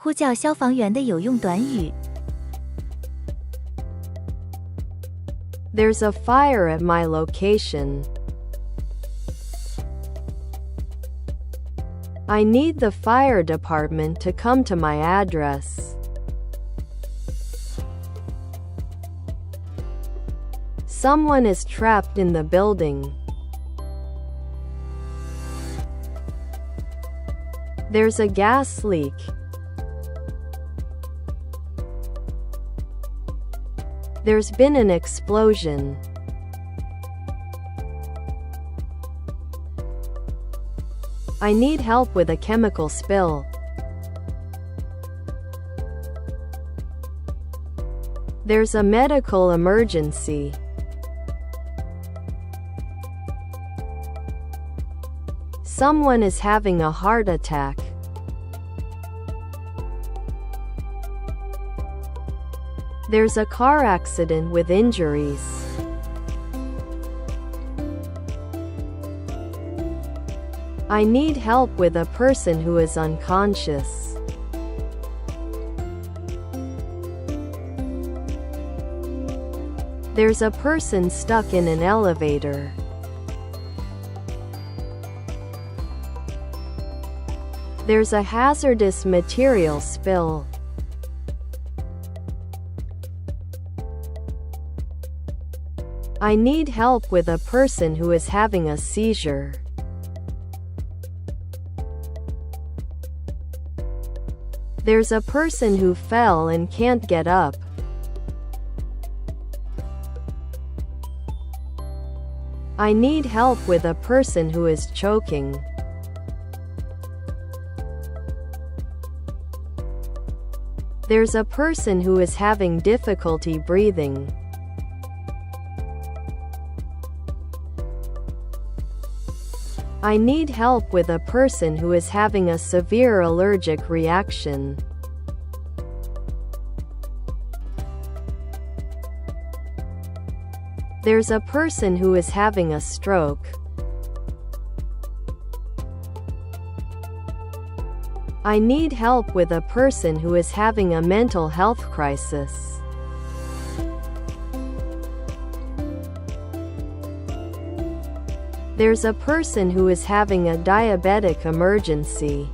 呼叫消防员的有用短语。There's a fire at my location. I need the fire department to come to my address. Someone is trapped in the building. There's a gas leak. There's been an explosion. I need help with a chemical spill. There's a medical emergency. Someone is having a heart attack. There's a car accident with injuries. I need help with a person who is unconscious. There's a person stuck in an elevator. There's a hazardous material spill. I need help with a person who is having a seizure. There's a person who fell and can't get up. I need help with a person who is choking. There's a person who is having difficulty breathing. I need help with a person who is having a severe allergic reaction. There's a person who is having a stroke. I need help with a person who is having a mental health crisis. There's a person who is having a diabetic emergency.